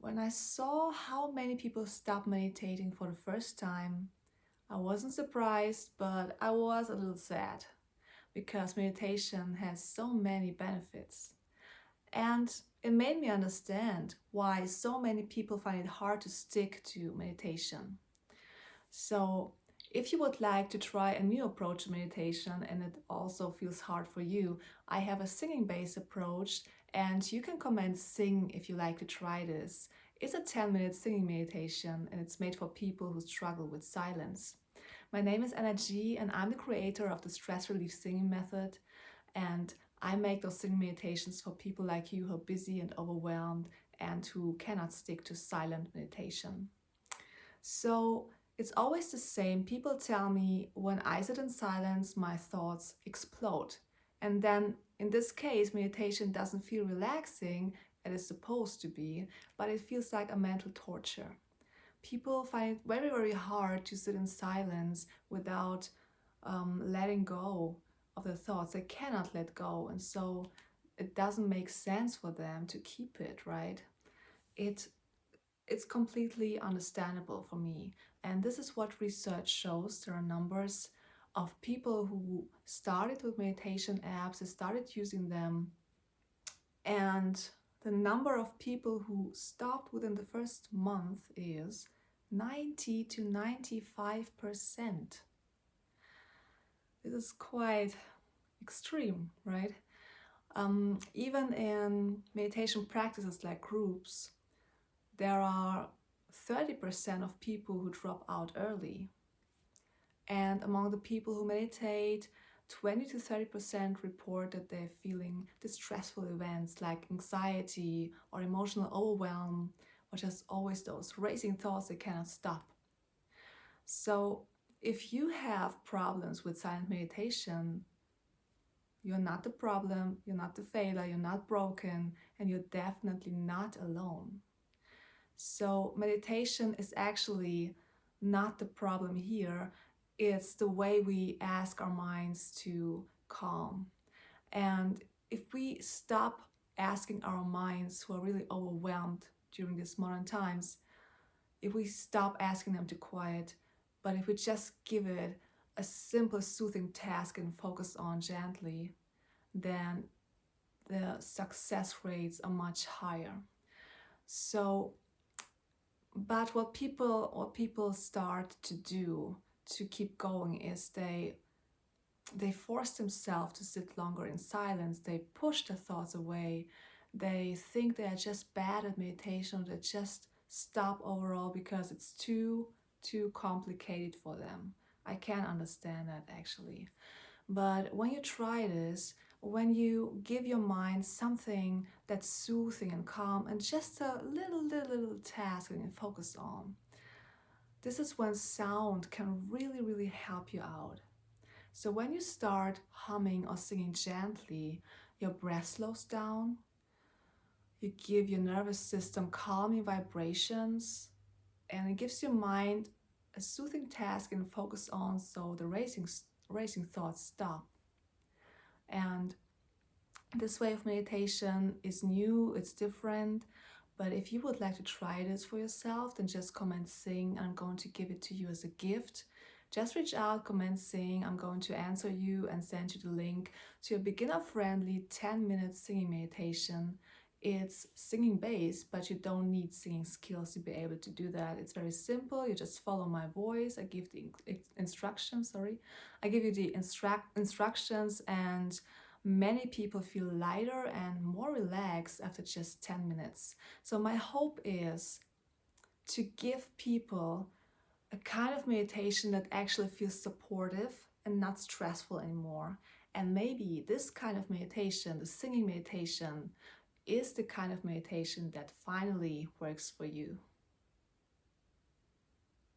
When I saw how many people stopped meditating for the first time, I wasn't surprised, but I was a little sad because meditation has so many benefits. And it made me understand why so many people find it hard to stick to meditation. So, if you would like to try a new approach to meditation and it also feels hard for you, I have a singing based approach, and you can comment sing if you like to try this. It's a 10-minute singing meditation and it's made for people who struggle with silence. My name is Anna G, and I'm the creator of the stress relief singing method. And I make those singing meditations for people like you who are busy and overwhelmed and who cannot stick to silent meditation. So it's always the same. People tell me when I sit in silence, my thoughts explode. And then in this case, meditation doesn't feel relaxing, it is supposed to be, but it feels like a mental torture. People find it very, very hard to sit in silence without letting go of the thoughts. They cannot let go. And so it doesn't make sense for them to keep it, right? It it's completely understandable for me. And this is what research shows. There are numbers of people who started with meditation apps, they started using them, and the number of people who stopped within the first month is 90 to 95%. This is quite extreme, right? Even in meditation practices like groups, there are 30% of people who drop out early. And among the people who meditate, 20 to 30% report that they're feeling distressful events like anxiety or emotional overwhelm, or just always those racing thoughts that cannot stop. So if you have problems with silent meditation, you're not the problem, you're not the failure, you're not broken, and you're definitely not alone. So meditation is actually not the problem here. It's the way we ask our minds to calm. And if we stop asking our minds, who are really overwhelmed during these modern times, if we stop asking them to quiet, but if we just give it a simple soothing task and focus on gently, then the success rates are much higher. So but what people start to do to keep going is they force themselves to sit longer in silence. They push the thoughts away. They think they are just bad at meditation. They just stop overall because it's too complicated for them. I can understand that actually. But when you try this, when you give your mind something that's soothing and calm and just a little task that you can focus on, this is when sound can really help you out. So when you start humming or singing gently, your breath slows down, you give your nervous system calming vibrations, and it gives your mind a soothing task and focus on, so the racing thoughts stop. And this way of meditation is new, it's different, but if you would like to try this for yourself, then just comment sing. I'm going to give it to you as a gift. Just reach out, comment sing. I'm going to answer you and send you the link to a beginner-friendly 10-minute singing meditation. It's singing based, but you don't need singing skills to be able to do that. It's very simple. You just follow my voice. I give the instructions, I give you the instructions, and many people feel lighter and more relaxed after just 10 minutes. So my hope is to give people a kind of meditation that actually feels supportive and not stressful anymore. And maybe this kind of meditation, the singing meditation, is the kind of meditation that finally works for you.